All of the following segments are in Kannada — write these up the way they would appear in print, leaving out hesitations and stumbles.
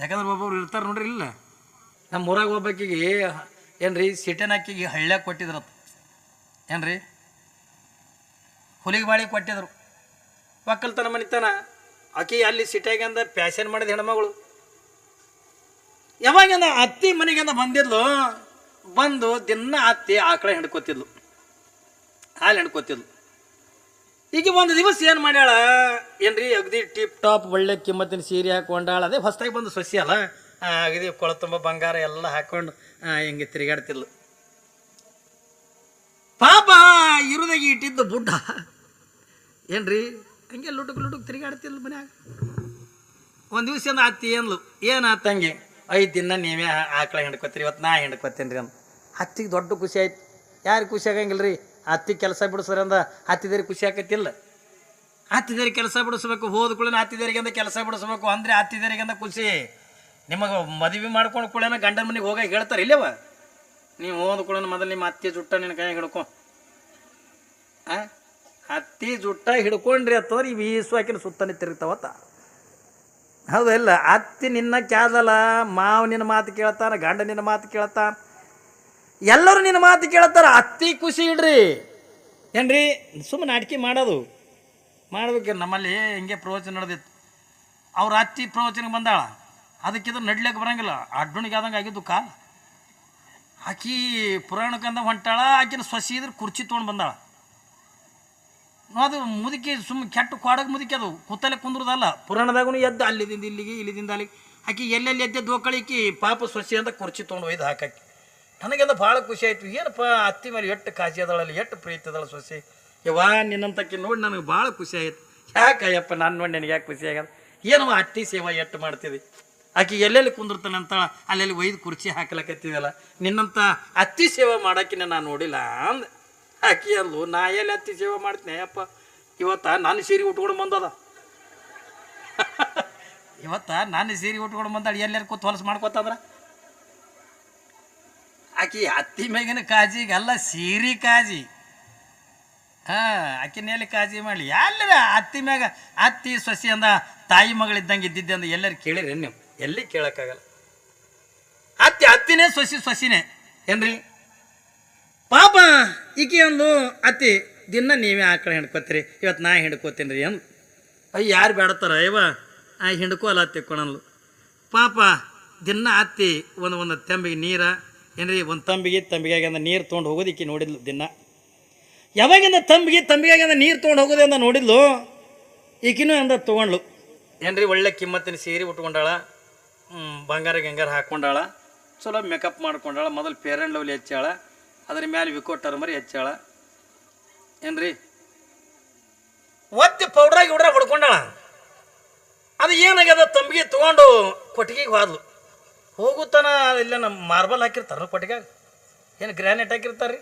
ಯಾಕಂದ್ರೆ ಒಬ್ಬೊಬ್ರು ಇರ್ತಾರೆ ನೋಡ್ರಿ. ಇಲ್ಲ ನಮ್ಮ ಊರಾಗ ಒಬ್ಬಾಕಿಗೆ ಏನ್ರಿ ಸಿಟೆನಾಕಿಗೆ ಹಳ್ಳ್ಯಾಗ ಕೊಟ್ಟಿದ್ರತ್ತ. ಏನ್ರಿ ಹುಲಿಗೆ ಬಾಳಿ ಕೊಟ್ಟಿದ್ರು. ಒಕ್ಕಲ್ತನ ಮನಿತನ ಆಕಿ ಅಲ್ಲಿ ಸಿಟಿಯಾಗಂದ ಪ್ಯಾಶನ್ ಮಾಡಿದ ಹೆಣ್ಮಗಳು. ಯಾವಾಗಿಂದ ಅತ್ತಿ ಮನೆಗಿಂದ ಬಂದಿದ್ಲು, ಬಂದು ದಿನ ಅತ್ತಿ ಆಕಳ ಹಿಡ್ಕೊತಿದ್ಲು, ಹಾಲು ಹಿಡ್ಕೊತಿದ್ಲು. ಈಗ ಒಂದು ದಿವಸ ಏನು ಮಾಡ್ಯಾಳ ಏನ್ರಿ, ಅಗದಿ ಟಿಪ್ ಟಾಪ್ ಒಳ್ಳೆ ಕಿಮ್ಮತ್ತಿನ ಸೀರೆ ಹಾಕೊಂಡಾಳ. ಅದೇ ಹೊಸದಾಗಿ ಬಂದು ಸೊಸಿ ಅಲ್ಲ, ಅಗದಿ ಕೊಳ ತುಂಬ ಬಂಗಾರ ಎಲ್ಲ ಹಾಕೊಂಡು ಹಿಂಗೆ ತಿರುಗಾಡ್ತಿದ್ಲು. ಪಾಪ ಇರುದಾಗಿ ಇಟ್ಟಿದ್ದು ಬುಡ್ಡ ಏನ್ರಿ ಹಂಗೆ ಲುಟುಕ್ ತಿರುಗಾಡ್ತಿದ್ಲು ಮನ್ಯಾಗ. ಒಂದು ದಿವಸ ಅಂದ ಅತ್ತಿ ಏನ್ಲು, ಏನಾತಂಗೆ 5 ದಿನ ನೀವೇ ಆಕಳ ಹಿಡ್ಕೊತೀರಿ, ಇವತ್ತು ನಾ ಹಿಡ್ಕೊತೀನಿ ರೀ ಅಂದ. ಅತ್ತಿಗೆ ದೊಡ್ಡ ಖುಷಿ ಆಯ್ತು. ಯಾರು ಖುಷಿ ಆಗಂಗಿಲ್ಲ ರೀ, ಅತ್ತಿ ಕೆಲಸ ಬಿಡಿಸ್ರಿ ಅಂದ ಹತ್ತಿದೇರಿ ಖುಷಿ ಆಕೈತಿಲ್ಲ. ಹತ್ತಿದೇರಿ ಕೆಲಸ ಬಿಡಿಸ್ಬೇಕು, ಹೋದ ಕೂಡಲೇ ಹತ್ತಿದೇರಿಗಿಂದ ಕೆಲಸ ಬಿಡಿಸ್ಬೇಕು ಅಂದರೆ ಹತ್ತಿದೇರಿಗಿಂದ ಖುಷಿ. ನಿಮಗೆ ಮದುವೆ ಮಾಡ್ಕೊಂಡು ಕೂಡಲೇ ಗಂಡನ ಮನೆಗೆ ಹೋಗಿ ಹೇಳ್ತಾರೆ ಇಲ್ಲವ, ನೀವು ಹೋದ ಕೂಡಲೇ ಮೊದಲು ನಿಮ್ಮ ಅತ್ತಿ ಜುಟ್ಟ ನಿನ್ನ ಕೈ ಹಿಡ್ಕೊ, ಹತ್ತಿ ಜುಟ್ಟ ಹಿಡ್ಕೊಂಡ್ರಿ ಅಂತಂದ್ರೆ ಈ ವೀಸು ಹಾಕಿನ ಸುತ್ತನೇ ತಿರುಗ್ತಾವತ್ತ. ಹೌದಲ್ಲ, ಅತ್ತಿ ನಿನ್ನ ಕ್ಯಾದಲ್ಲ, ಮಾವ ನಿನ್ನ ಮಾತು ಕೇಳ್ತಾನ, ಗಂಡ ನಿನ್ನ ಮಾತು ಕೇಳ್ತಾನ, ಎಲ್ಲರೂ ನಿನ್ನ ಮಾತು ಕೇಳ್ತಾರ. ಅತ್ತಿ ಖುಷಿ ಇಡ್ರಿ ಏನ್ರಿ. ಸುಮ್ಮನೆ ನಾಟಕಿ ಮಾಡೋದು ಮಾಡ್ಬೇಕು. ನಮ್ಮಲ್ಲಿ ಹಿಂಗೆ ಪ್ರವಚನ ನಡೆದಿತ್ತು. ಅವ್ರ ಅತ್ತಿ ಪ್ರವಚನಕ್ಕೆ ಬಂದಾಳ, ಅದಕ್ಕಿಂತ ನಡ್ಲಿಕ್ಕೆ ಬರಂಗಿಲ್ಲ, ಅಡ್ಡಣಿಗೆ ಆದಂಗೆ ಆಗಿದ್ದು ಕಾಲ. ಆಕಿ ಪುರಾಣಕ್ಕಂದ ಹೊಂಟಾಳ, ಆಕಿನ ಸೊಸಿ ಇದ್ರೆ ಕುರ್ಚಿ ತೊಗೊಂಡು ಬಂದಾಳ. ಅದು ಮುದುಕಿ ಸುಮ್ಮನೆ ಕೆಟ್ಟ ಕ್ವಾಡಗೆ ಮುದುಕಿ, ಅದು ಕೂತಲ್ಲೇ ಕುಂದ್ರದಲ್ಲ. ಪುರಾಣದಾಗೂ ಎದ್ದು ಅಲ್ಲಿದಿಂದ ಇಲ್ಲಿಗೆ, ಇಲ್ಲಿದಿಂದ ಅಲ್ಲಿಗೆ ಆಕಿ ಎಲ್ಲೆಲ್ಲಿ ಎದ್ದೆದ್ದು ಹೋಗ್ಕಳಿಕಿ ಪಾಪ ಸೊಸಿ ಅಂತ ಕುರ್ಚಿ ತೊಗೊಂಡು ಒಯ್ದು ಹಾಕಿ. ನನಗೆಂದ ಭಾಳ ಖುಷಿ ಆಯಿತು. ಏನಪ್ಪ ಅತ್ತಿ ಮೇಲೆ ಎಷ್ಟು ಕಾಜಿ ಅದಳಲ್ಲಿ, ಎಷ್ಟು ಪ್ರೀತಿ ಅದಳ ಸೊಸಿ. ಯವ್ವಾ ನಿನ್ನಂತಕ್ಕೆ ನೋಡಿ ನನಗೆ ಭಾಳ ಖುಷಿ ಆಯ್ತು. ಯಾಕಯ್ಯಪ್ಪ ನಾನು ನೋಡಿ ನನಗೆ ಯಾಕೆ ಖುಷಿ ಆಗ್ಯದ, ಏನವ ಅತ್ತಿ ಸೇವಾ ಎಷ್ಟು ಮಾಡ್ತೀವಿ. ಆಕೆ ಎಲ್ಲೆಲ್ಲಿ ಕುಂದಿರ್ತಾನೆ ಅಂತ ಅಲ್ಲೆಲ್ಲಿ ಒಯ್ದು ಕುರ್ಚಿ ಹಾಕ್ಲಕತ್ತೀವಲ್ಲ, ನಿನ್ನಂಥ ಅತ್ತಿ ಸೇವೆ ಮಾಡೋಕ್ಕಿನ್ನ ನಾನು ನೋಡಿಲ್ಲ ಅಂದೆ. ಆಕಿ ಅಂದ್ಲು, ನಾ ಎಲ್ಲಿ ಅತ್ತಿ ಸೇವೆ ಮಾಡ್ತೀನಿ ಅಪ್ಪ, ಇವತ್ತ ನಾನು ಸೀರೆ ಉಟ್ಕೊಂಡು ಬಂದದ ಇವತ್ತ ನಾನು ಸೀರೆ ಉಟ್ಕೊಂಡು ಬಂದಾಳ, ಎಲ್ಲರೂ ಕೂತ್ ಹೊಲಸು ಮಾಡ್ಕೊತಂದ್ರ. ಆಕಿ ಅತ್ತಿ ಮ್ಯಾಗಿನ ಕಾಜಿಗಲ್ಲ, ಸೀರೆ ಕಾಜಿ. ಆಕಿನೆಲ್ಲಿ ಕಾಜಿ ಮಾಡಲಿ, ಎಲ್ಲರ ಅತ್ತಿ ಮ್ಯಾಗ ಅತ್ತಿ ಸೊಸಿ ಅಂದ ತಾಯಿ ಮಗಳಿದ್ದಂಗೆ ಇದ್ದಿದ್ದೆ ಅಂದ ಎಲ್ಲರೂ ಕೇಳಿರಿ ನೀವು, ಎಲ್ಲಿ ಕೇಳೋಕ್ಕಾಗಲ್ಲ. ಅತ್ತಿನೇ ಸೊಸಿನೇ ಏನ್ರಿ. ಪಾಪ ಈಕಿ ಒಂದು ಅತ್ತಿ ದಿನ ನೀವೇ ಆಕಳ ಹಿಡ್ಕೊತೀರಿ, ಇವತ್ತು ನಾ ಹಿಡ್ಕೋತೀನಿ ರೀ ಅಂದು. ಅಯ್ಯ ಯಾರು ಬೇಡತ್ತಾರ ಅಯ್ಯವ ಹಿಡ್ಕೋ ಅಲ್ಲ ಅತ್ತಿ ಕೊಣಲು. ಪಾಪ ದಿನ ಅತ್ತಿ ಒಂದು ತಂಬಿಗೆ ನೀರ ಏನ್ರಿ, ಒಂದು ತಂಬಿಗೆಯಾಗಿಂದ ನೀರು ತೊಗೊಂಡು ಹೋಗೋದು ಈಕಿ ನೋಡಿದ್ಲು ದಿನ. ಯಾವಾಗಿಂದ ತಂಬಿಗೆಯಾಗಿಂದ ನೀರು ತೊಗೊಂಡು ಹೋಗೋದೆ ಅಂದ ನೋಡಿದ್ಲು. ಈಕಿನೂ ಅಂದ ತೊಗೊಂಡ್ಲು ಏನ್ರಿ, ಒಳ್ಳೆ ಕಿಮ್ಮತ್ತಿನ ಸೀರೆ ಉಟ್ಕೊಂಡಾಳ, ಬಂಗಾರ ಗಂಗಾರ ಹಾಕ್ಕೊಂಡಾಳ, ಚಲೋ ಮೇಕಪ್ ಮಾಡ್ಕೊಂಡಾಳ. ಮೊದಲು ಫೇರ್ ಆ್ಯಂಡ್ ಲವ್ಲಿ ಹಚ್ಚಾಳ, ಅದ್ರ ಮೇಲೆ ವಿಕೋ ಟರ್ಮರಿ ಹಚ್ಚಾಳ ಏನ್ರಿ. ಒತ್ತಿ ಪೌಡ್ರಾಗಿ ಹೊಡ್ಕೊಂಡಾಳ. ಅದು ಏನಾಗ್ಯದ, ತಂಬಿಗೆ ತೊಗೊಂಡು ಕೊಟ್ಟಿಗೆಗೆ ಹೋದ್ಲು. ಹೋಗುತ್ತಾನ ಇಲ್ಲ ನಮ್ಮ ಮಾರ್ಬಲ್ ಹಾಕಿರ್ತಾರ ಕೊಟ್ಟಿಗೆಗೆ, ಏನು ಗ್ರ್ಯಾನೈಟ್ ಹಾಕಿರ್ತಾರೆ ರೀ.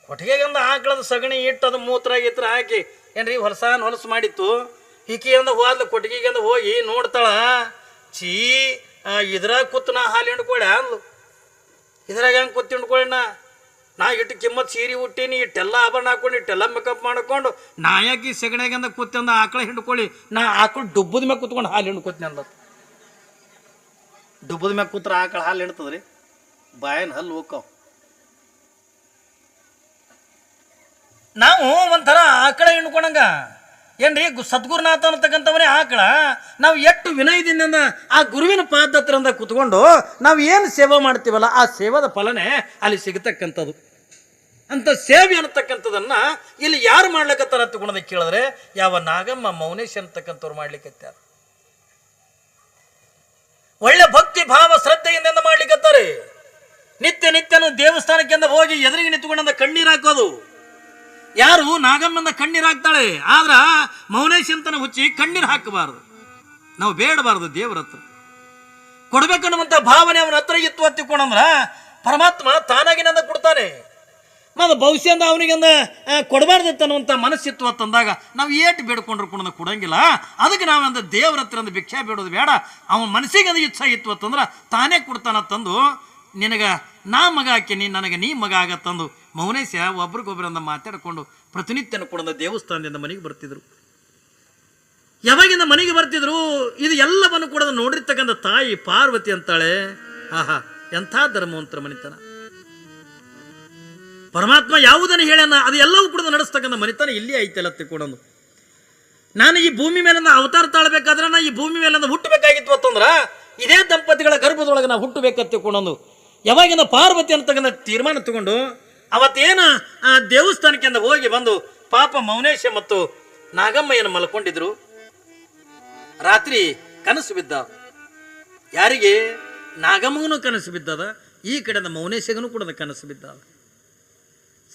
ಕೊಟ್ಟಿಗೆಗಂದ ಆಕಳದ ಸಗಣಿ ಇಟ್ಟು ಅದು ಮೂತ್ರ ಗೀತ್ರ ಹಾಕಿ ಏನ್ರಿ ಹೊಲಸು ಮಾಡಿತ್ತು. ಈಕೆಯಿಂದ ಹೋದ್ಲು ಕೊಟ್ಟಿಗೆಗಂದ ಹೋಗಿ ನೋಡ್ತಾಳ, ಚೀ ಇದ್ರಾಗ ಕೂತು ನಾ ಹಾಲು ಹಿಂಡ್ಕೊಳ್ಳೆ ಅಂದ್ಲು. ಇದ್ರಾಗ ಹೆಂಗೆ ಕೂತು ಹಿಂಡ್ಕೊಳ್ಳಿ, ನಾ ಇಟ್ಟು ಕಿಮ್ಮತ್ ಸೀರೆ ಹುಟ್ಟೀನಿ, ಇಟ್ಟೆಲ್ಲ ಆಭರಣ ಹಾಕೊಂಡು ಇಟ್ಟೆಲ್ಲ ಮೇಕಪ್ ಮಾಡ್ಕೊಂಡು ನಾ ಯಾಕೆ ಈ ಸಗಣಿಯಾಗಂದ ಕೂತಂದ ಆಕಳ ಹಿಂಡ್ಕೊಳ್ಳಿ, ನಾ ಆಕಳು ಡುಬ್ಬದ ಮ್ಯಾಗ ಕೂತ್ಕೊಂಡು ಹಾಲು ಹಿಂಡ್ಕೊತೀನಿ ಅಂದ. ಡುಬ್ಬದ ಮ್ಯಾಗ ಕೂತ್ರ ಆಕಳ ಹಾಲು ಹಿಂಡ್ತದ್ರಿ, ಬಾಯನ್ ಹಲ್ಲು ಹೋಗ್ತಾವ. ನಾವು ಒಂಥರ ಆಕಳ ಹಿಂಡ್ಕೊಂಡಂಗ ಏನ್ರಿ, ಸದ್ಗುರುನಾಥ ಅನ್ನತಕ್ಕಂಥವನೇ ಆಕಳ. ನಾವು ಎಷ್ಟು ವಿನಯದಿಂದ ಆ ಗುರುವಿನ ಪಾದತ್ರದಿಂದ ಕುತ್ಕೊಂಡು ನಾವು ಏನು ಸೇವೆ ಮಾಡ್ತೀವಲ್ಲ, ಆ ಸೇವಾದ ಫಲನೇ ಅಲ್ಲಿ ಸಿಗತಕ್ಕಂಥದ್ದು. ಅಂತ ಸೇವೆ ಅನ್ನತಕ್ಕಂಥದನ್ನ ಇಲ್ಲಿ ಯಾರು ಮಾಡ್ಲಿಕ್ಕತ್ತಾರ ತಗೊಂಡದ ಕೇಳಿದ್ರೆ, ಯಾವ ನಾಗಮ್ಮ ಮೌನೇಶ್ ಅಂತಕ್ಕಂಥವ್ರು ಮಾಡ್ಲಿಕ್ಕತ್ತಾರ. ಒಳ್ಳೆ ಭಕ್ತಿ ಭಾವ ಶ್ರದ್ಧೆಯಿಂದ ಮಾಡ್ಲಿಕ್ಕತ್ತಾರೆ. ನಿತ್ಯನೂ ದೇವಸ್ಥಾನಕ್ಕೆಂದ ಹೋಗಿ ಎದುರಿಗೆ ನಿಂತ್ಕೊಂಡ ಕಣ್ಣೀರು ಹಾಕೋದು. ಯಾರು ನಾಗಮ್ಮಂದ ಕಣ್ಣೀರು ಹಾಕ್ತಾಳೆ, ಆದ್ರ ಮೌನೇಶ್ ಅಂತನ ಹುಚ್ಚಿ ಕಣ್ಣೀರು ಹಾಕಬಾರದು. ನಾವು ಬೇಡಬಾರದು. ದೇವರ ಹತ್ರ ಕೊಡ್ಬೇಕನ್ನುವಂಥ ಭಾವನೆ ಅವನ ಹತ್ರ ಇತ್ತು ಹತ್ತಿಕೊಂಡಂದ್ರ ಪರಮಾತ್ಮ ತಾನಾಗಿನಂದ ಕೊಡ್ತಾನೆ. ಮತ್ತು ಭವಿಷ್ಯದಿಂದ ಅವನಿಗಂದ ಕೊಡಬಾರ್ದಿತ್ತು ಅನ್ನುವಂಥ ಮನಸ್ಸಿತ್ತು ಅಂತಂದಾಗ ನಾವು ಏಟು ಬೇಡ್ಕೊಂಡ್ರು ಕೊಡಂಗಿಲ್ಲ. ಅದಕ್ಕೆ ನಾವಂದ ದೇವರ ಹತ್ರ ಒಂದು ಭಿಕ್ಷಾ ಬೇಡೋದು ಬೇಡ. ಅವನ ಮನಸ್ಸಿಗೆ ಅದು ಇಚ್ಛೆ ಇತ್ತು ಅಂತಂದ್ರೆ ತಾನೇ ಕೊಡ್ತಾನ ತಂದು, ನಿನಗೆ ನಾ ಮಗ ಹಾಕಿನಿ, ನನಗೆ ನೀ ಮಗ ಆಗತ್ತಂದು ಮೌನೇಶ ಒಬ್ರಿಗೊಬ್ಬರಿಂದ ಮಾತಾಡಿಕೊಂಡು ಪ್ರತಿನಿತ್ಯನ ಕೊಡದ ದೇವಸ್ಥಾನದಿಂದ ಮನೆಗೆ ಬರ್ತಿದ್ರು. ಯಾವಾಗಿಂದ ಮನೆಗೆ ಬರ್ತಿದ್ರು ಇದು ಎಲ್ಲವನ್ನು ಕೂಡ ನೋಡಿರ್ತಕ್ಕಂಥ ತಾಯಿ ಪಾರ್ವತಿ ಅಂತಾಳೆ, ಆಹಾ ಎಂಥ ಧರ್ಮವಂತರ ಮನಿತನ, ಪರಮಾತ್ಮ ಯಾವುದನ್ನು ಹೇಳ್ಯಾನ ಅದು ಎಲ್ಲವೂ ಕೂಡ ನಡೆಸ್ತಕ್ಕಂಥ ಮನಿತನ ಇಲ್ಲಿ ಐತೆಲ್ಲ ತಿಳ್ಕೊಂಡು. ನಾನು ಈ ಭೂಮಿ ಮೇಲಿಂದ ಅವತಾರ ತಾಳ್ಬೇಕಾದ್ರೆ ನಾ ಈ ಭೂಮಿ ಮೇಲಿಂದ ಹುಟ್ಟಬೇಕಾಗಿತ್ತು ಅಂತಂದ್ರ ಇದೇ ದಂಪತಿಗಳ ಗರ್ಭದೊಳಗೆ ನಾವು ಹುಟ್ಟಬೇಕಂತ ತಿಳ್ಕೊಂಡು ಯಾವಾಗಿಂದ ಪಾರ್ವತಿ ಅಂತಕ್ಕಂಥ ತೀರ್ಮಾನ ತಗೊಂಡು ಅವತ್ತೇನು ಆ ದೇವಸ್ಥಾನಕ್ಕೆ ಅಂತ ಹೋಗಿ ಬಂದು ಪಾಪ ಮೌನೇಶ ಮತ್ತು ನಾಗಮ್ಮಯ್ಯನ ಮಲ್ಕೊಂಡಿದ್ರು. ರಾತ್ರಿ ಕನಸು ಬಿದ್ದ. ಯಾರಿಗೆ? ನಾಗಮ್ಮಗೂ ಕನಸು ಬಿದ್ದದ, ಈ ಕಡೆಯಿಂದ ಮೌನೇಶಗನು ಕೂಡ ಕನಸು ಬಿದ್ದ.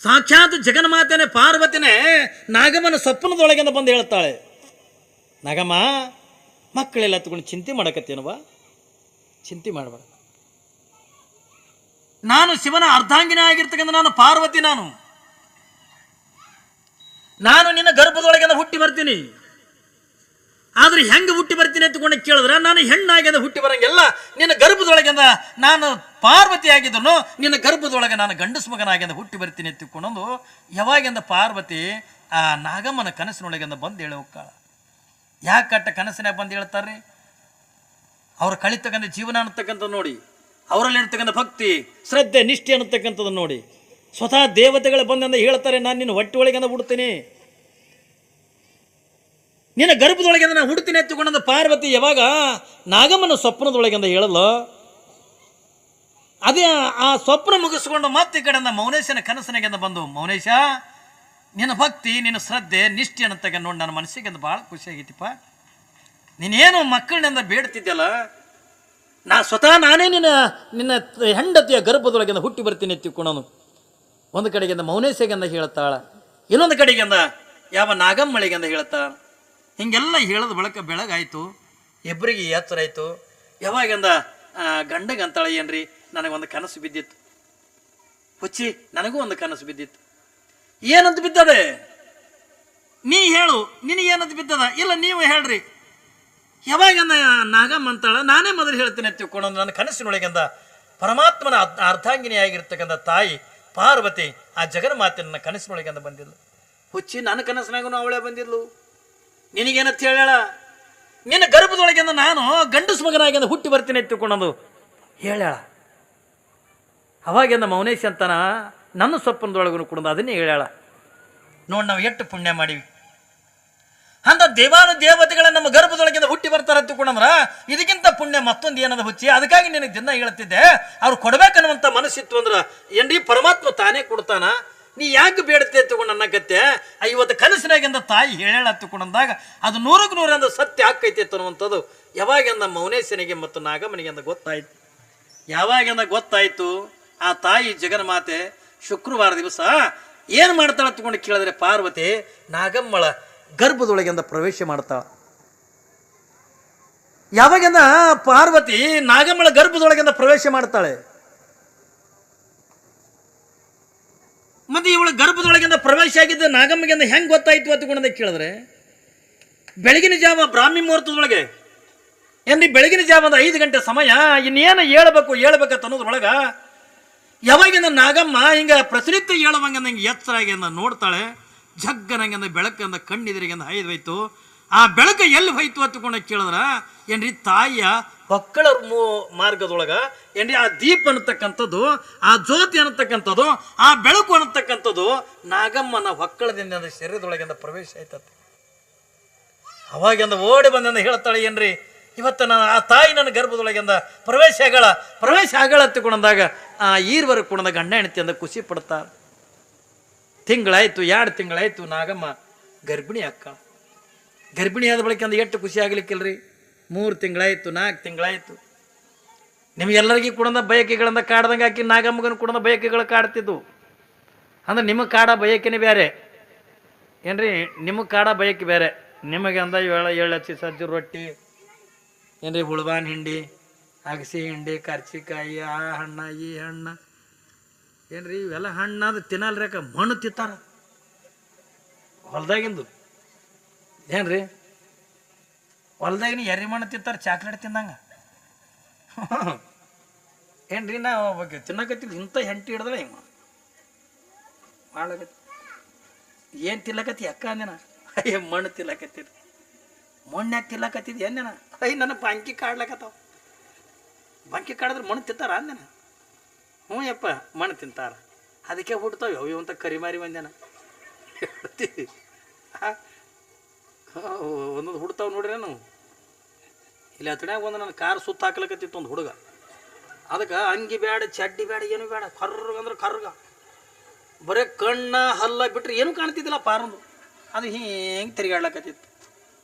ಸಾಕ್ಷಾತ್ ಜಗನ್ಮಾತೆನೇ ಪಾರ್ವತಿನೇ ನಾಗಮ್ಮನ ಸ್ವಪ್ನದೊಳಗಿಂದ ಬಂದು ಹೇಳ್ತಾಳೆ, ನಾಗಮ್ಮ ಮಕ್ಕಳೆಲ್ಲ ತಗೊಂಡು ಚಿಂತೆ ಮಾಡಕತ್ತೇನವ, ಚಿಂತೆ ಮಾಡಬೇಡ, ನಾನು ಶಿವನ ಅರ್ಧಾಂಗಿನ ಆಗಿರ್ತಕ್ಕಂಥ ನಾನು ಪಾರ್ವತಿ, ನಾನು ನಿನ್ನ ಗರ್ಭದೊಳಗಿಂದ ಹುಟ್ಟಿ ಬರ್ತೀನಿ. ಆದ್ರೆ ಹೆಂಗೆ ಹುಟ್ಟಿ ಬರ್ತೀನಿ ಅಂತಕೊಂಡು ಕೇಳಿದ್ರೆ ನಾನು ಹೆಣ್ಣಾಗ್ಯದ ಹುಟ್ಟಿ ಬರಂಗೆಲ್ಲ ನಿನ್ನ ಗರ್ಭದೊಳಗಿಂದ ನಾನು ಪಾರ್ವತಿ ಆಗಿದ್ದನು, ನಿನ್ನ ಗರ್ಭದೊಳಗೆ ನಾನು ಗಂಡಸು ಮಗನಾಗಿಂದ ಹುಟ್ಟಿ ಬರ್ತೀನಿ ತಿಳ್ಕೊಂಡು ಯಾವಾಗಿಂದ ಪಾರ್ವತಿ ಆ ನಾಗಮ್ಮನ ಕನಸಿನೊಳಗಿಂದ ಬಂದು ಹೇಳಿ ಹೋಗ್ತಾಳ. ಯಾಕೆ ಕಟ್ಟ ಕನಸಿನಾಗ ಬಂದು ಹೇಳ್ತಾರ್ರಿ? ಅವ್ರು ಕಳಿತಕ್ಕಂಥ ಜೀವನ ಅನ್ನತಕ್ಕಂಥದ್ದು ನೋಡಿ, ಅವರಲ್ಲಿರ್ತಕ್ಕಂಥ ಭಕ್ತಿ ಶ್ರದ್ಧೆ ನಿಷ್ಠೆ ಅನ್ನತಕ್ಕಂಥದ್ದು ನೋಡಿ, ಸ್ವತಃ ದೇವತೆಗಳು ಬಂದಂದ ಹೇಳ್ತಾರೆ, ನಾನು ನಿನ್ನ ಹೊಟ್ಟೆ ಒಳಗಿಂದ ಹುಡ್ತೀನಿ, ನಿನ್ನ ಗರ್ಭದೊಳಗಿಂದ ನಾನು ಹುಡ್ತೀನಿ ಎತ್ತುಕೊಂಡ ಪಾರ್ವತಿ ಯಾವಾಗ ನಾಗಮ್ಮನ ಸ್ವಪ್ನದೊಳಗಿಂದ ಹೇಳಲ್ಲ, ಅದೇ ಆ ಸ್ವಪ್ನ ಮುಗಿಸ್ಕೊಂಡು ಮತ್ತೆ ಈ ಕಡೆಯಿಂದ ಮೌನೇಶನ ಕನಸನಾಗಿಂದ ಬಂದು, ಮೌನೇಶ ನಿನ್ನ ಭಕ್ತಿ ನಿನ್ನ ಶ್ರದ್ಧೆ ನಿಷ್ಠೆ ಅನ್ನತಕ್ಕ ನೋಡಿ ನನ್ನ ಮನಸ್ಸಿಗೆ ಭಾಳ ಖುಷಿಯಾಗೈತಿಪ್ಪ, ನೀನೇನು ಮಕ್ಕಳನ್ನಿಂದ ಬೇಡ್ತಿದ್ದಲ್ಲ, ಸ್ವತಃ ನಾನೇ ನಿನ್ನ ಹೆಂಡತಿಯ ಗರ್ಭದೊಳಗಿಂದ ಹುಟ್ಟಿ ಬರ್ತೀನಿ ಎತ್ತಿಕೊಳ್ಳೋನು. ಒಂದು ಕಡೆಗಿಂದ ಮೌನೇಶಗಿಂದ ಹೇಳ್ತಾಳ, ಇನ್ನೊಂದು ಕಡೆಗಿಂದ ಯಾವ ನಾಗಮ್ಮಳಿಗಿಂದ ಹೇಳ್ತಾಳ. ಹಿಂಗೆಲ್ಲ ಹೇಳೋದು ಬೆಳಗಾಯ್ತು, ಇಬ್ಬರಿಗೆ ಎಚ್ಚರ ಆಯಿತು. ಯಾವಾಗಿಂದ ಗಂಡಗೆ ಅಂತಾಳೆ, ಏನ್ರಿ ನನಗೊಂದು ಕನಸು ಬಿದ್ದಿತ್ತು, ಹುಚ್ಚಿ ನನಗೂ ಒಂದು ಕನಸು ಬಿದ್ದಿತ್ತು. ಏನಂತ ಬಿದ್ದದೆ? ನೀ ಹೇಳು, ನಿನಗೇನಂತ ಬಿದ್ದದ? ಇಲ್ಲ ನೀವು ಹೇಳ್ರಿ. ಯಾವಾಗಂದ ನಾಗಮ್ಮ ಅಂತಾಳ, ನಾನೇ ಮೊದಲು ಹೇಳ್ತೀನಿ ಅಂತ ತಿಳ್ಕೊಂಡು ನನ್ನ ಕನಸಿನೊಳಗಿಂದ ಪರಮಾತ್ಮನ ಅರ್ಧಾಂಗಿನಿ ಆಗಿರ್ತಕ್ಕಂಥ ತಾಯಿ ಪಾರ್ವತಿ ಆ ಜಗನ್ಮಾತೆ ನನ್ನ ಕನಸಿನೊಳಗಿಂದ ಬಂದಿದ್ಲು. ಹುಚ್ಚಿ ನನ್ನ ಕನಸಿನಾಗೂ ಅವಳೇ ಬಂದಿದ್ಲು, ನಿನಗೇನಂತ ಹೇಳ? ನಿನ್ನ ಗರ್ಭದೊಳಗಿಂದ ನಾನು ಗಂಡಸು ಮಗನಾಗಿಂದ ಹುಟ್ಟಿ ಬರ್ತೀನಿ ಅಂತ ತಿಳ್ಕೊಂಡು ಹೇಳ. ಅವಾಗಿಂದ ಮೌನೇಶ್ ಅಂತನ ನನ್ನ ಸ್ವಪ್ನದೊಳಗೂ ಕೂಡ ಅದನ್ನೇ ಹೇಳ್ಯಾಳ. ನೋಡಿ ನಾವು ಎಷ್ಟು ಪುಣ್ಯ ಮಾಡೀವಿ ಅಂತ, ದೇವಾನು ದೇವತೆಗಳ ನಮ್ಮ ಗರ್ಭದೊಳಗಿಂದ ಹುಟ್ಟಿ ಬರ್ತಾರ ತಿಳ್ಕೊಂಡ್ರ ಇದಕ್ಕಿಂತ ಪುಣ್ಯ ಮತ್ತೊಂದು ಏನದ ಹುಚ್ಚಿ. ಅದಕ್ಕಾಗಿ ನಿನಗೆ ದಿನ ಹೇಳ್ತಿದ್ದೆ, ಅವ್ರು ಕೊಡ್ಬೇಕನ್ನುವಂಥ ಮನಸ್ಸಿತ್ತು ಅಂದ್ರೆ ಏನ್ರಿ ಪರಮಾತ್ಮ ತಾನೇ ಕೊಡ್ತಾನ, ನೀ ಯಾಕೆ ಬೇಡತ್ತೆ ತಗೊಂಡು ಅನ್ನಕತ್ತೆ. ಇವತ್ತು ಕನಸಿನಾಗಿಂದ ತಾಯಿ ಹೇಳ ತಗೊಂಡಂದಾಗ ಅದು 100ಕ್ಕೆ 100 ಸತ್ಯ ಆಕೈತಿ ಅನ್ನುವಂಥದ್ದು ಯಾವಾಗಿಂದ ಮೌನೇಶನಿಗೆ ಮತ್ತು ನಾಗಮ್ಮನಿಗೆ ಗೊತ್ತಾಯ್ತು. ಯಾವಾಗಿಂದ ಗೊತ್ತಾಯ್ತು, ಆ ತಾಯಿ ಜಗನ್ಮಾತೆ ಶುಕ್ರವಾರ ದಿವಸ ಏನು ಮಾಡ್ತಾಳ ತಗೊಂಡು ಕೇಳಿದ್ರೆ ಪಾರ್ವತಿ ನಾಗಮ್ಮಳ ಗರ್ಭದೊಳಗಿಂದ ಪ್ರವೇಶ ಮಾಡ್ತಾಳ. ಯಾವಾಗಿಂದ ಪಾರ್ವತಿ ನಾಗಮ್ಮಳ ಗರ್ಭದೊಳಗಿಂದ ಪ್ರವೇಶ ಮಾಡ್ತಾಳೆ, ಮತ್ತೆ ಇವಳ ಗರ್ಭದೊಳಗಿಂದ ಪ್ರವೇಶ ಆಗಿದ್ದ ನಾಗಮ್ಮಗಿಂದ ಹೆಂಗೆ ಗೊತ್ತಾಯ್ತು ಅಂತಕೊಂಡ ಕೇಳಿದ್ರೆ ಬೆಳಗಿನ ಜಾವ ಬ್ರಾಹ್ಮಿ ಮುಹೂರ್ತದೊಳಗೆ ಏನ್ರಿ ಬೆಳಗಿನ ಜಾವ ಒಂದು 5 ಗಂಟೆ ಸಮಯ, ಇನ್ನೇನು ಹೇಳ್ಬೇಕಂತ ಅನ್ನೋದ್ರೊಳಗ ಯಾವಾಗಿಂದ ನಾಗಮ್ಮ ಹಿಂಗ ಪ್ರತಿನಿತ್ಯ ಹೇಳುವಂಗ ಹಿಂಗೆ ಎಚ್ಚರಾಗಿಂದ ನೋಡ್ತಾಳೆ. ಜಗ್ಗನಂಗಿಂದ ಬೆಳಕಂದ ಕಣ್ಣಿದ್ರಿಗಿಂದ ಹೈದು ಹೋಯ್ತು. ಆ ಬೆಳಕು ಎಲ್ಲಿ ಹೋಯ್ತು ಅಂತಕೊಂಡು ಕೇಳಿದ್ರ ಏನ್ರಿ ತಾಯಿಯ ಹೊಕ್ಕಳ ಮಾರ್ಗದೊಳಗ ಏನ್ರಿ ಆ ದೀಪ ಅನ್ನತಕ್ಕಂಥದ್ದು, ಆ ಜ್ಯೋತಿ ಅನ್ನತಕ್ಕಂಥದ್ದು, ಆ ಬೆಳಕು ಅನ್ನತಕ್ಕಂಥದ್ದು ನಾಗಮ್ಮನ ಹೊಕ್ಕಳದಿಂದ ಶರೀರದೊಳಗಿಂದ ಪ್ರವೇಶ ಆಯ್ತದೆ. ಅವಾಗಿಂದ ಓಡಿ ಬಂದಿಂದ ಹೇಳ್ತಾಳೆ, ಏನ್ರಿ ಇವತ್ತು ನಾನು ಆ ತಾಯಿ ನನ್ನ ಗರ್ಭದೊಳಗಿಂದ ಪ್ರವೇಶ ಆಗಳ ಅಂತಕೊಂಡಾಗ ಆ ಈರ್ವರೆಗೆ ಕೂಡ ಗಂಡ ಹೆಂಡತಿ ಅಂದ ಖುಷಿ ಪಡ್ತಾರೆ. ತಿಂಗಳಾಯ್ತು, 2 ತಿಂಗಳಾಯ್ತು, ನಾಗಮ್ಮ ಗರ್ಭಿಣಿ ಅಕ್ಕ. ಗರ್ಭಿಣಿ ಆದ ಬಳಿಕ ಅಂದ ಎಷ್ಟು ಖುಷಿ ಆಗ್ಲಿಕ್ಕಿಲ್ರಿ. 3 ತಿಂಗಳಾಯ್ತು, 4 ತಿಂಗಳಾಯ್ತು. ನಿಮ್ಗೆಲ್ಲರಿಗೂ ಕೂಡ ಬಯಕೆಗಳಿಂದ ಕಾಡ್ದಂಗೆ ಹಾಕಿ ನಾಗಮ್ಮಗನ ಕೂಡ ಬಯಕೆಗಳು ಕಾಡ್ತಿದ್ವು. ಅಂದ್ರೆ ನಿಮಗೆ ಕಾಡ ಬಯಕೆನೇ ಬೇರೆ ಏನ್ರಿ, ನಿಮಗೆ ಕಾಡ ಬಯಕೆ ಬೇರೆ. ನಿಮಗೆ ಅಂದ ಎಳ್ಳಚ್ಚಿ ಸಜ್ಜು ರೊಟ್ಟಿ ಏನ್ರಿ, ಹುಳ್ಬಾನ್ ಹಿಂಡಿ, ಅಗಸಿ ಹಿಂಡಿ, ಕರ್ಚಿಕಾಯಿ, ಆ ಹಣ್ಣ ಈ ಹಣ್ಣ ಏನ್ರಿ ಇವೆಲ್ಲ ಹಣ್ಣಾದ ತಿನ್ನಲ್ರೇಕ ಮಣ್ಣು ತಿಂತಾರ ಹೊಲ್ದಾಗಿಂದು. ಏನ್ರಿ ಹೊಲ್ದಾಗಿನ ಎರಿ ಮಣ್ಣು ತಿಂತಾರೆ, ಚಾಕ್ಲೇಟ್ ತಿಂದಂಗ ಏನ್ರಿ. ನಾ ತಿನ್ನಕತ್ತಿಲ್ಲ, ಇಂಥ ಹೆಂಟಿ ಹಿಡ್ದಲ್ಲ ಹಿಂಗ ಮಾಡಕತ್ತಿ. ಏನು ತಿಲ್ಲಕತ್ತಿ ಅಕ್ಕ ಅಂದಿನ? ಮಣ್ಣು ತಿಲ್ಲಕತ್ತೀರಿ. ಮಣ್ಣಾಗ ತಿಲ್ಲಕತ್ತಿದ್ದೆ ಅಂದೇನ ನನ್ನ ಬಂಕಿ ಕಾಡ್ಲಕತ್ತಾವ ಬಂಕಿ ಕಾಡಿದ್ರೆ ಮಣ್ಣು ತಿಂತಾರ ಅಂದೇನ ಹ್ಞೂ ಯಪ್ಪ ಮಣ್ಣು ತಿಂತಾರ ಅದಕ್ಕೆ ಹುಡ್ತಾವ ಯಾವ ಅಂತ ಕರಿಮಾರಿ ಬಂದೇನ ಒಂದೊಂದು ಹುಡ್ತಾವ ನೋಡ್ರಿ ನಾವು ಇಲ್ಲಿ ಹತ್ತನ್ಯಾಗ ಒಂದು ನನ್ನ ಕಾರ್ ಸುತ್ತ ಹಾಕ್ಲಕತ್ತಿತ್ತು ಒಂದು ಹುಡುಗ ಅದಕ್ಕೆ ಅಂಗಿ ಬೇಡ ಚಡ್ಡಿ ಬೇಡ ಏನು ಬೇಡ ಕರ್ರಗಂದ್ರೆ ಕರ್ರಗ ಬರೀ ಕಣ್ಣ ಹಲ್ಲ ಬಿಟ್ರೆ ಏನು ಕಾಣ್ತಿದ್ದಿಲ್ಲ ಪಾರಂದು ಅದು ಹಿಂಗೆ ತಿರುಗಾಡ್ಲಕತ್ತಿತ್ತು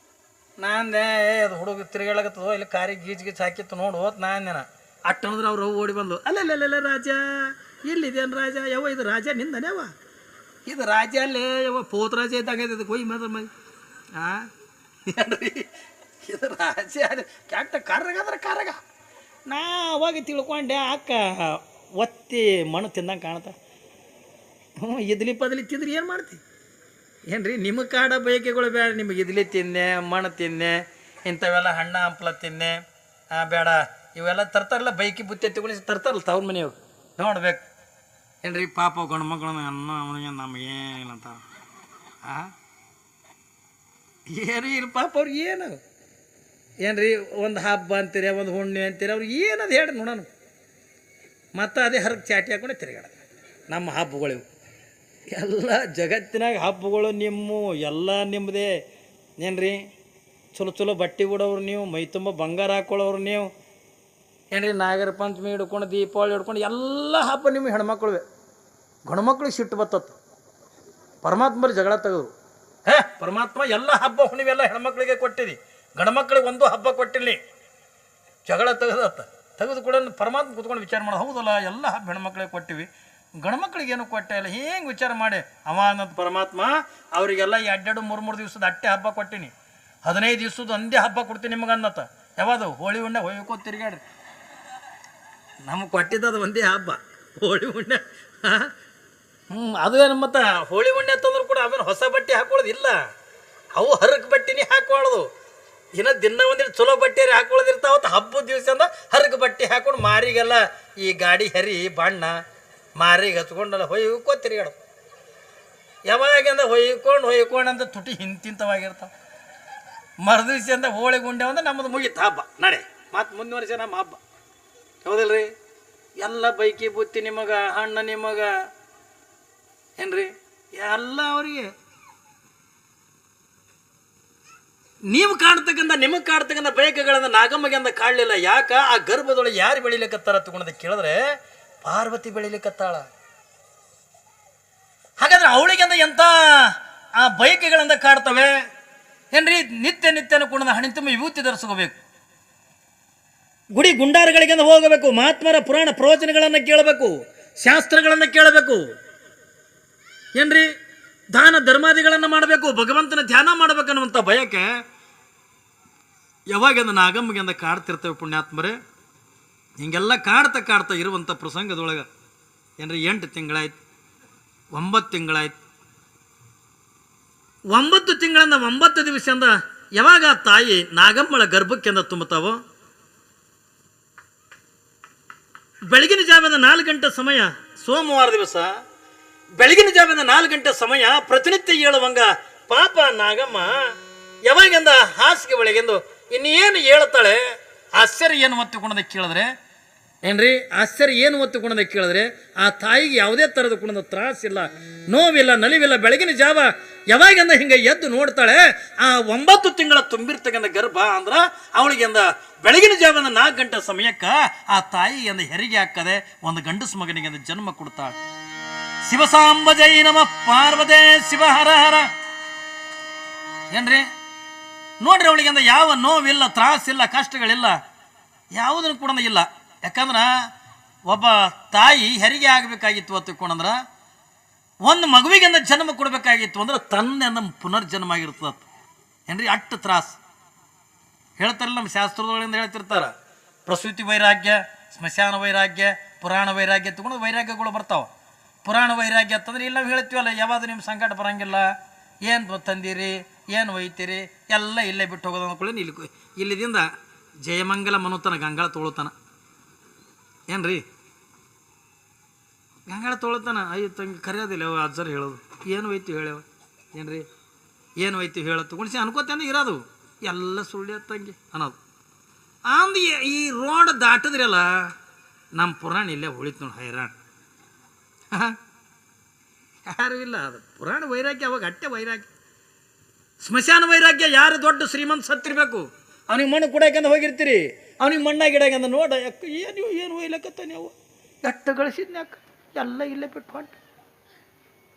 ನಾಂದೆ ಅದು ಹುಡುಗ ತಿರುಗಾಡ್ಲಕತ್ತದೋ ಇಲ್ಲಿ ಕಾರಿಗೆ ಗೀಚ್ ಹಾಕಿತ್ತು ನೋಡು ಹೋತ್ ನಾಂದೇನ ಅಟ್ಟಂದ್ರೆ ಅವ್ರು ಓಡಿ ಬಂದು ಅಲ್ಲೆಲ್ಲ ರಾಜ ಎಲ್ಲಿದೇನು ರಾಜ ಯಾವ ಇದು ರಾಜ ನಿಂದನೇ ಅವ ಇದು ರಾಜ ಅಲ್ಲೇ ಯಾವ ಪೋತ್ ರಾಜ ಇದ್ದಾಗ ಇದು ಕೊಯ್ ಮದ ಮೈ ಏನ್ರಿ ಇದು ರಾಜ ಕ್ಯಾಕ್ಟ ಕರ್ರಗಂದ್ರೆ ಕರ್ರಗ ನಾ ಅವಾಗ ತಿಳ್ಕೊಂಡೆ ಅಕ್ಕ ಒತ್ತಿ ಮಣ್ಣು ತಿಂದಂಗೆ ಕಾಣ್ತ ಇದ್ಲಿ ಪದಲಿ ತಿಂದ್ರೆ ಏನು ಮಾಡ್ತಿ ಏನು ರೀ ನಿಮಗೆ ಕಾಡ ಬಯಕೆಗಳು ಬೇಡ ನಿಮಗೆ ಇದ್ಲಿ ತಿನ್ನೆ ಮಣ್ಣು ತಿನ್ನೆ ಇಂಥವೆಲ್ಲ ಹಣ್ಣು ಹಂಪ್ಲ ತಿನ್ನೆ ಬೇಡ ಇವೆಲ್ಲ ತರ್ತಾರಲ್ಲ ಬೈಕಿ ಬುತ್ತಿ ಎತ್ತಿಕೊಂಡು ತರ್ತಾರಲ್ಲ ತವ್ರ ಮನೆಯವ್ರು ನೋಡ್ಬೇಕು ಏನು ರೀ ಪಾಪ ಗಂಡು ಮಕ್ಕಳು ಅನ್ನ ಅವನಿಗೆ ನಮಗೇನಿಲ್ಲ ಅಂತ ಏನು ಇಲ್ಲ ಪಾಪ ಅವ್ರಿಗೆ ಏನು ಏನು ರೀ ಒಂದು ಹಬ್ಬ ಅಂತೀರಿ ಒಂದು ಹುಣ್ಣೆ ಅಂತೀರಿ ಅವ್ರಿಗೆ ಏನದು ಹೇಳಿ ನೋಡೋಣ ಮತ್ತು ಅದೇ ಹರಕ್ಕೆ ಚಾಟಿ ಹಾಕೊಂಡು ತಿರುಗಾಡ ನಮ್ಮ ಹಬ್ಬಗಳಿವು ಎಲ್ಲ ಜಗತ್ತಿನಾಗ ಹಬ್ಬಗಳು ಎಲ್ಲ ನಿಮ್ಮದೇ ಏನು ರೀ ಚಲೋ ಬಟ್ಟೆ ಬಿಡೋರು ನೀವು ಮೈ ತುಂಬ ಬಂಗಾರ ಹಾಕ್ಕೊಳ್ಳೋರು ನೀವು ಏನು ರೀ ನಾಗರ ಪಂಚಮಿ ಹಿಡ್ಕೊಂಡು ದೀಪಾವಳಿ ಹಿಡ್ಕೊಂಡು ಎಲ್ಲ ಹಬ್ಬ ನಿಮಗೆ ಹೆಣ್ಮಕ್ಳುವೆ ಗಂಡ್ಮಕ್ಳಿಗೆ ಸಿಟ್ಟು ಬತ್ತತ್ತು ಪರಮಾತ್ಮರು ಜಗಳ ತೆಗೆದು ಪರಮಾತ್ಮ ಎಲ್ಲ ಹಬ್ಬ ಹುಣ್ಣಿವೆಲ್ಲ ಹೆಣ್ಮಕ್ಳಿಗೆ ಕೊಟ್ಟಿದಿ ಗಂಡ್ಮಕ್ಳಿಗೆ ಒಂದು ಹಬ್ಬ ಕೊಟ್ಟಿಲ್ಲ ಜಗಳ ತೆಗೆದು ಕೂಡ ಪರಮಾತ್ಮ ಕೂತ್ಕೊಂಡು ವಿಚಾರ ಮಾಡಿ ಹೌದಲ್ಲ ಎಲ್ಲ ಹಬ್ಬ ಹೆಣ್ಮಕ್ಳಿಗೆ ಕೊಟ್ಟಿವಿ ಗಂಡ್ಮಕ್ಳಿಗೆ ಏನು ಕೊಟ್ಟೆ ಇಲ್ಲ ಹೆಂಗೆ ವಿಚಾರ ಮಾಡಿ ಅವ ಅನ್ನೋದು ಪರಮಾತ್ಮ ಅವರಿಗೆಲ್ಲ 2-3 ದಿವಸದ ಅಟ್ಟೆ ಹಬ್ಬ ಕೊಟ್ಟಿನಿ 15 ದಿವಸದ ಒಂದೇ ಹಬ್ಬ ಕೊಡ್ತೀನಿ ನಿಮಗೆ ಅನ್ನತ್ತ ಯಾವುದು ಹೋಳಿ ಉಣ್ಣೆ ಹೊಯ್ಕೋ ತಿರ್ಗಾಡ್ರಿ ನಮಗೆ ಕೊಟ್ಟಿದ್ದದು ಒಂದೇ ಹಬ್ಬ ಹೋಳಿ ಉಣ್ಣೆ ಅದು ಏನು ಮತ್ತು ಹೋಳಿ ಉಣ್ಣೆ ಅಂತಂದ್ರು ಕೂಡ ಅವೇನು ಹೊಸ ಬಟ್ಟೆ ಹಾಕೊಳ್ಳೋದಿಲ್ಲ ಅವು ಹರಕ್ ಬಟ್ಟೆನೇ ಹಾಕೊಳ್ಳೋದು ದಿನ ಒಂದಿಟ್ಟು ಚಲೋ ಬಟ್ಟೆ ಹಾಕೊಳ್ಳೋದಿರ್ತಾವತ್ತು ಹಬ್ಬದ ದಿವಸದಿಂದ ಹರಕ್ ಬಟ್ಟೆ ಹಾಕೊಂಡು ಮಾರಿಗೆಲ್ಲ ಈ ಗಾಡಿ ಹರಿ ಬಣ್ಣ ಮಾರಿಗೆ ಹಚ್ಕೊಂಡಲ್ಲ ಹೊಯ್ಕೋ ತಿರ್ಗಾಡೋದು ಯಾವಾಗಿಂದ ಹೊಯ್ಕೊಂಡು ಅಂತ ತುಟಿ ಹಿಂತಿಂತವಾಗಿರ್ತಾವೆ ಮರುದಿವ್ಸದಿಂದ ಹೋಳಿ ಗುಂಡೆ ಅಂದ್ರೆ ನಮ್ಮದು ಮುಗೀತು ಹಬ್ಬ ನಡೆ ಮತ್ತು ಮುಂದಿನ ವರ್ಷ ನಮ್ಮ ಹಬ್ಬ ಹೌದಿಲ್ರಿ ಎಲ್ಲ ಬೈಕಿ ಬುತ್ತಿ ನಿಮಗೆ ಹಣ್ಣು ನಿಮಗೆ ಏನ್ರಿ ಎಲ್ಲ ಅವರಿಗೆ ನೀವು ಕಾಣ್ತಕ್ಕಂಥ ನಿಮಗೆ ಕಾಡ್ತಕ್ಕಂಥ ಬೈಕುಗಳಿಂದ ನಾಗಮ್ಮಗೆ ಅಂದ ಕಾಡಲಿಲ್ಲ ಯಾಕ ಆ ಗರ್ಭದೊಳಗೆ ಯಾರು ಬೆಳಿಲಿಕ್ಕತ್ತಾರ ತಗೊಂಡದ ಕೇಳಿದ್ರೆ ಪಾರ್ವತಿ ಬೆಳಿಲಿಕ್ಕತ್ತಾಳ ಹಾಗಾದ್ರೆ ಅವಳಿಗೆಂದ ಎಂಥ ಆ ಬೈಕುಗಳಿಂದ ಕಾಡ್ತವೆ ಏನ್ರಿ ನಿತ್ಯನೂ ಕೂಡ ಹಣಿ ತುಂಬ ವಿಭೂತಿ ಧರಿಸ್ಕೋಬೇಕು ಗುಡಿ ಗುಂಡಾರಗಳಿಗೆಂದ ಹೋಗಬೇಕು ಮಹಾತ್ಮರ ಪುರಾಣ ಪ್ರವಚನಗಳನ್ನು ಕೇಳಬೇಕು ಶಾಸ್ತ್ರಗಳನ್ನು ಕೇಳಬೇಕು ಏನ್ರಿ ದಾನ ಧರ್ಮಾದಿಗಳನ್ನು ಮಾಡಬೇಕು ಭಗವಂತನ ಧ್ಯಾನ ಮಾಡಬೇಕನ್ನುವಂಥ ಭಯಕ್ಕೆ ಯಾವಾಗ ನಾಗಮ್ಮಗೆ ಅಂದ ಕಾಡ್ತಿರ್ತೇವೆ ಪುಣ್ಯಾತ್ಮರೇ ಹಿಂಗೆಲ್ಲ ಕಾಡ್ತಾ ಇರುವಂಥ ಪ್ರಸಂಗದೊಳಗೆ ಏನ್ರಿ 8 ತಿಂಗಳಾಯ್ತು 9 ತಿಂಗಳಾಯ್ತು 9 ತಿಂಗಳಿಂದ 9 ದಿವಸದಿಂದ ಯಾವಾಗ ತಾಯಿ ನಾಗಮ್ಮಳ ಗರ್ಭಕ್ಕೆಂದ ತುಂಬುತ್ತಾವೋ ಬೆಳಗಿನ ಜಾವದ 4 ಗಂಟೆ ಸಮಯ ಸೋಮವಾರ ದಿವಸ ಬೆಳಗಿನ ಜಾವದ 4 ಗಂಟೆ ಸಮಯ ಪ್ರತಿನಿತ್ಯ ಹೇಳುವಂಗ ಪಾಪ ನಾಗಮ್ಮ ಯಾವಾಗಿಂದ ಹಾಸಿಗೆ ಒಳಗೆಂದು ಇನ್ನೇನು ಹೇಳ್ತಾಳೆ ಆಶ್ಚರ್ಯ ಏನು ಒತ್ತುಕೊಂಡದ ಕೇಳಿದ್ರೆ ಏನ್ರಿ ಆಶ್ಚರ್ಯ ಏನು ಒತ್ತುಕೊಂಡದ ಕೇಳಿದ್ರೆ ಆ ತಾಯಿಗೆ ಯಾವುದೇ ಥರದ ಕುಣದ ತ್ರಾಸಿಲ್ಲ ನೋವಿಲ್ಲ ನಲಿವಿಲ್ಲ ಬೆಳಗಿನ ಜಾವ ಯಾವಾಗಿಂದ ಹಿಂಗೆ ಎದ್ದು ನೋಡ್ತಾಳೆ ಆ 9 ತಿಂಗಳ ತುಂಬಿರ್ತಕ್ಕಂಥ ಗರ್ಭ ಅಂದ್ರೆ ಅವಳಿಗೆಂದ ಬೆಳಗಿನ ಜಾವದ 4 ಗಂಟೆ ಸಮಯಕ್ಕೆ ಆ ತಾಯಿಯಿಂದ ಹೆರಿಗೆ ಹಾಕದೆ ಒಂದು ಗಂಡಸು ಮಗನಿಗೆ ಜನ್ಮ ಕೊಡ್ತಾಳೆ ಶಿವಸಾಂಬ ಜೈ ನಮ ಪಾರ್ವತೇ ಶಿವ ಹರ ಹರ ಏನ್ರಿ ನೋಡ್ರಿ ಅವಳಿಗೆಂದ ಯಾವ ನೋವಿಲ್ಲ ತ್ರಾಸಿಲ್ಲ ಕಷ್ಟಗಳಿಲ್ಲ ಯಾವುದನ್ನು ಕೂಡ ಇಲ್ಲ ಯಾಕಂದ್ರೆ ಒಬ್ಬ ತಾಯಿ ಹೆರಿಗೆ ಆಗಬೇಕಾಗಿತ್ತು ತಿಳ್ಕೊಂಡ್ರೆ ಒಂದು ಮಗುವಿಗೆಂದ ಜನ್ಮ ಕೊಡಬೇಕಾಗಿತ್ತು ಅಂದ್ರೆ ತನ್ನೆಂದ ಪುನರ್ಜನ್ಮ ಆಗಿರ್ತದ ಏನ್ರಿ ಅಟ್ಟು ತ್ರಾಸು ಹೇಳ್ತಾರಲ್ಲ ನಮ್ಮ ಶಾಸ್ತ್ರದೊಳಗಿಂದ ಹೇಳ್ತಿರ್ತಾರ ಪ್ರಸೂತಿ ವೈರಾಗ್ಯ ಸ್ಮಶಾನ ವೈರಾಗ್ಯ ಪುರಾಣ ವೈರಾಗ್ಯ ತಗೊಂಡು ವೈರಾಗ್ಯಗಳು ಬರ್ತಾವೆ ಪುರಾಣ ವೈರಾಗ್ಯ ಅಂತಂದ್ರೆ ಇಲ್ಲಿ ನಾವು ಹೇಳ್ತೀವಲ್ಲ ಯಾವಾಗ ನಿಮ್ಮ ಸಂಕಟ ಬರಂಗಿಲ್ಲ ಏನು ತಂದಿರಿ ಏನು ಒಯ್ತೀರಿ ಎಲ್ಲ ಇಲ್ಲೇ ಬಿಟ್ಟು ಹೋಗೋದು ಅಂದ್ಕೊಳ್ಳಿ ಇಲ್ಲಿದಿಂದ ಜಯಮಂಗಲ ಮನುತನ ಗಂಗಾಳ ತೊಳುತ್ತಾನ ಏನ್ರಿ ಗಂಗಾಳ ತೊಳುತ್ತಾನ ಅಯ್ಯೋ ತಂಗಿ ಕರೆಯೋದಿಲ್ಲ ಅವ ಅಜ್ಜರ್ ಹೇಳೋದು ಏನು ಒಯ್ತೀವಿ ಹೇಳ್ಯಾವ ಏನ್ರಿ ಏನು ಒಯ್ತೀವಿ ಹೇಳೋ ತಗೊಂಡ್ಸಿ ಅನ್ಕೋತೇನೆ ಇರೋದು ಎಲ್ಲ ಸುಳ್ಳಿ ಹತ್ತಂಗೆ ಅನ್ನೋದು ಅಂದು ಈ ರೋಡ್ ದಾಟಿದ್ರಲ್ಲ ನಮ್ಮ ಪುರಾಣ ಇಲ್ಲೇ ಉಳಿತು ನೋಡಿ ಹೈರಾಣ. ಯಾರು ಇಲ್ಲ, ಅದು ಪುರಾಣ ವೈರಾಗ್ಯ ಅವಾಗ ಅಟ್ಟೆ ವೈರಾಗ್ಯ. ಸ್ಮಶಾನ ವೈರಾಗ್ಯ. ಯಾರು ದೊಡ್ಡ ಶ್ರೀಮಂತ ಸತ್ತಿರ್ಬೇಕು, ಅವನಿಗೆ ಮಣ್ಣು ಕುಡಿಯಕಂದ ಹೋಗಿರ್ತೀರಿ, ಅವನಿಗೆ ಮಣ್ಣಾಗಿ ಇಡಕಂದ ನೋಡ ಯಾಕ ಏನು ಒಯ್ಲಕತ್ತ ನೀವು ಎಟ್ಟು ಗಳಿಸಿದ್ನ್ಯಾಕ ಎಲ್ಲ ಇಲ್ಲೇ ಬಿಟ್ಟು ಹೊಂಟು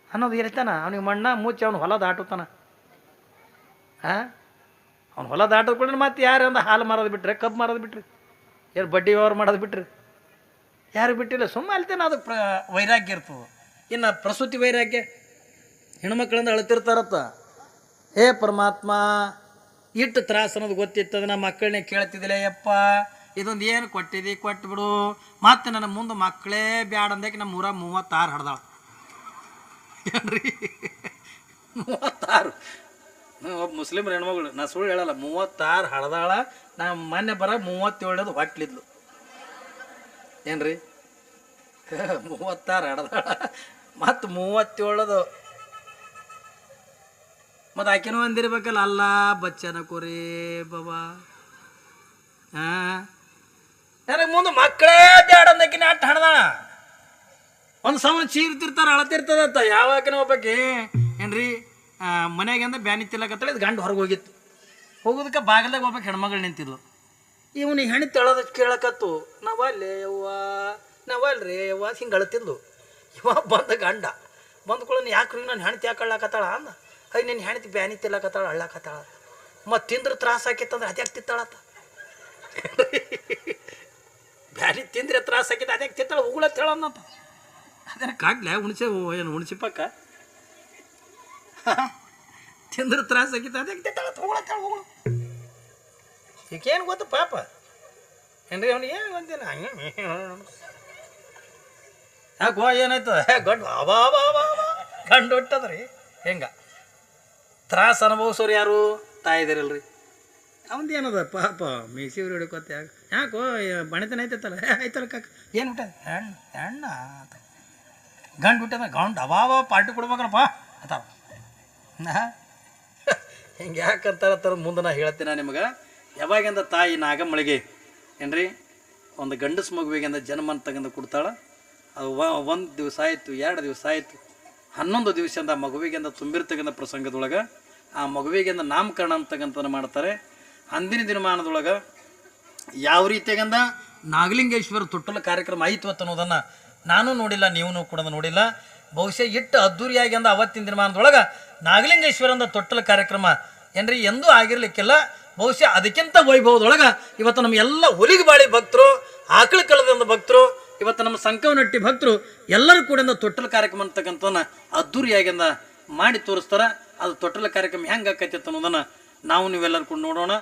ಅನ್ನೋದು ಇರ್ತಾನ. ಅವನಿಗೆ ಮಣ್ಣ ಮುಚ್ಚಿ ಅವ್ನು ಹೊಲ ದಾಟುತ್ತಾನ. ಅವ್ನು ಹೊಲ ದಾಟೋದು ಕೂಡ ಮತ್ತೆ ಯಾರು ಅಂದ ಹಾಲು ಮಾರೋದು ಬಿಟ್ರೆ, ಕಬ್ಬು ಮಾರೋದು ಬಿಟ್ರಿ, ಯಾರು ಬಡ್ಡಿ ವ್ಯವಹಾರ ಮಾಡೋದು ಬಿಟ್ರಿ, ಯಾರು ಬಿಟ್ಟಿಲ್ಲ. ಸುಮ್ಮ ಅಲ್ತೇನೆ ಅದು ವೈರಾಗ್ಯ ಇರ್ತದೆ. ಇನ್ನು ಪ್ರಸೂತಿ ವೈರಾಗ್ಯ, ಹೆಣ್ಮಕ್ಳಿಂದ ಅಳ್ತಿರ್ತಾರತ್ತ. ಹೇ ಪರಮಾತ್ಮ, ಇಟ್ಟು ತ್ರಾಸ ಅನ್ನೋದು ಗೊತ್ತಿತ್ತದ, ನಮ್ಮ ಮಕ್ಕಳನ್ನೇ ಕೇಳ್ತಿದ್ದಿಲ್ಲ ಯಪ್ಪ, ಇದೊಂದು ಏನು ಕೊಟ್ಟಿದ್ದಿ ಕೊಟ್ಬಿಡು, ಮತ್ತು ನನ್ನ ಮುಂದೆ ಮಕ್ಕಳೇ ಬ್ಯಾಡ ಅಂದಕ್ಕೆ ನಮ್ಮ 136 ಹಡ್ದಾಳ ಏನ್ರಿ. 36 ಒಬ್ಬ ಮುಸ್ಲಿಮ್ರ ಹೆಣ್ಮಗಳು, ನಾ ಸುಳ್ಳು ಹೇಳಲ್ಲ, 36 ಹಡ್ದಾಳ. ನಾ ಮೊನ್ನೆ 37 ಹೊಟ್ಲಿದ್ಲು ಏನ್ರಿ. 36 ಹಡ್ದಾಳ ಮತ್ತು 37 ಮತ್ತು ಆಕೆನೂ ಅಂದಿರ್ಬೇಕಲ್ಲ, ಅಲ್ಲ ಬಚ್ಚನ ಕೊರೇ ಬಾಬಾ. ನನಗೆ ಮುಂದೆ ಮಕ್ಕಳೇ ಬ್ಯಾಡ ಅಂದಕಿನ ಅಟ್ಟು ಹಡ್ದಾಳ. ಒಂದು ಸಮ ಚೀರ್ತಿರ್ತಾರೆ, ಅಳತಿರ್ತದತ್ತ. ಯಾವಾಗನ ಒಬ್ಬಾಕಿ ಏನ್ರಿ ಮನೆಯಾಗಿಂದ ಬ್ಯಾನಿ ತಿಲ್ಲಕತ್ತಳ, ಇದು ಗಂಡು ಹೊರಗೆ ಹೋಗಿತ್ತು. ಹೋಗೋದಕ್ಕೆ ಬಾಗಿಲ್ದಾಗ ಹೋಗ್ಬೇಕು ಹೆಣ್ಮಗಳು ನಿಂತಿದ್ಲು. ಇವನಿಗೆ ಹೆಣ್ಣು ತೆಳದ ಕೇಳಕತ್ತು, ನಾವಲ್ಲೇ ಯವ್ವ ನಾವಲ್ರಿ ಯವ್ವ ಹಿಂಗೆ ಅಳ್ತಿದ್ಲು. ಇವ ಬಂದ ಗಂಡ ಬಂದ್ಕೊಳ್ಳಿ, ಯಾಕ್ರಿ ನಾನು ಹೆಣ್ತಿ ಯಾಕೆ ಅಳ್ಳಾಕತ್ತಾಳ ಅಂದ. ಅಯ್ಯ ನಿನ್ನ ಹೆಣ್ತಿ ಬ್ಯಾನಿ ತಿಲ್ಲಕತ್ತಾಳ ಅಳ್ಳಾಕತ್ತಾಳ, ಮತ್ತು ತಿಂದ್ರೆ ತ್ರಾಸ ಆಕೈತಂದ್ರೆ ಅದ್ಯಾಕೆ ತಿತ್ತಾಳತ್ತ. ಬ್ಯಾನಿ ತಿಂದ್ರೆ ತ್ರಾಸ ಆಕೈತೆ ಅದ್ಯಾಕೆ ತಿತ್ತಾಳ ಉಗುಳತ್ತ ಹೇಳಂತ. ಅದೇ ಕಾಗ್ಲೆ ಏನು ಹುಣಸಿ ಪಕ್ಕ ತಿಂದ್ರೆ ತ್ರಾಸ ಆಕೈತೆ ಅದಕ್ಕೆ ತಿತ್ತಾಳ ಉಗುಳತ್ತ ಉಗುಳು. ಈಗೇನು ಗೊತ್ತು ಪಾಪ ಏನ್ರಿ, ಅವ್ನಿಗೆ ಏನು ಬಂದಿಲ್ಲ. ಯಾಕೋ ಏನಾಯ್ತು, ಗಂಡು ಗಂಡು ಹುಟ್ಟದ್ರಿ. ಹೆಂಗೆ ತ್ರಾಸ ಅನುಭವಿಸೋರು ಯಾರು? ತಾಯಿದಿರಲ್ರಿ. ಅವಂದು ಏನದ ಪಾಪ ಮೀಸಿವ್ರು ಹಿಡ್ಕೊತ ಯಾಕೋ ಬಣಿತನ ಐತಲ್ಲ, ಆಯ್ತಲ್ಲ ಕಾಕ ಏನು ಬಿಟ್ಟದ ಹೆಣ್ಣ ಗಂಡು ಬಿಟ್ಟದ, ಗಂಡು ಅವಾವ ಪಾರ್ಟಿ ಕೊಡ್ಬೇಕನಪ್ಪ ಅತಾವ. ಹಿಂಗೆ ಯಾಕಂತಾರ ಮುಂದೆ ನಾ ಹೇಳ್ತೀನಿ ನಿಮಗೆ. ಯಾವಾಗಿಂದ ತಾಯಿ ನಾಗಮ್ಮಳಿಗೆ ಏನ್ರಿ ಒಂದು ಗಂಡಸು ಮಗುವಿಗಿಂದ ಜನ್ಮ ಅಂತಕ್ಕಂಥ ಕೊಡ್ತಾಳೆ. ಅದು 1 ದಿವಸ ಆಯಿತು, 2 ದಿವಸ ಆಯಿತು, 11 ದಿವಸದಿಂದ ಆ ಮಗುವಿಗಿಂದ ತುಂಬಿರ್ತಕ್ಕಂಥ ಪ್ರಸಂಗದೊಳಗೆ ಆ ಮಗುವಿಗಿಂದ ನಾಮಕರಣ ಅಂತಕ್ಕಂಥದ್ದು ಮಾಡ್ತಾರೆ. ಅಂದಿನ ದಿನಮಾನದೊಳಗೆ ಯಾವ ರೀತಿಯಾಗಂದ ನಾಗಲಿಂಗೇಶ್ವರ ತೊಟ್ಟಲ ಕಾರ್ಯಕ್ರಮ ಆಯಿತು ಅಂತ ಅನ್ನೋದನ್ನು ನಾನು ನೋಡಿಲ್ಲ, ನೀವು ಕೂಡ ನೋಡಿಲ್ಲ. ಬಹುಶಃ ಇಟ್ಟು ಅದ್ದೂರಿಯಾಗಿ ಅಂದ ಅವತ್ತಿನ ದಿನಮಾನದೊಳಗೆ ನಾಗಲಿಂಗೇಶ್ವರಂದ ತೊಟ್ಟಲ ಕಾರ್ಯಕ್ರಮ ಏನ್ರಿ ಎಂದೂ ಆಗಿರ್ಲಿಕ್ಕಿಲ್ಲ. ಬಹುಶಃ ಅದಕ್ಕಿಂತ ವೈಭವದೊಳಗೆ ಇವತ್ತು ನಮ್ಮ ಎಲ್ಲ ಒಲಿಗೆ ಬಾಳಿ ಭಕ್ತರು, ಆಕಳ ಕಳದಿಂದ ಭಕ್ತರು, ಇವತ್ತು ನಮ್ಮ ಸಂಕವನಟ್ಟಿ ಭಕ್ತರು ಎಲ್ಲರೂ ಕೂಡ ತೊಟ್ಟಲ ಕಾರ್ಯಕ್ರಮ ಅಂತಕ್ಕಂಥವನ್ನ ಅದ್ದೂರಿಯಾಗಿಂದ ಮಾಡಿ ತೋರಿಸ್ತಾರೆ. ಅದು ತೊಟ್ಟಲ ಕಾರ್ಯಕ್ರಮ ಹೆಂಗೆ ಆಕೈತಿ ಅನ್ನೋದನ್ನು ನಾವು ನೀವೆಲ್ಲರೂ ಕೂಡ ನೋಡೋಣ.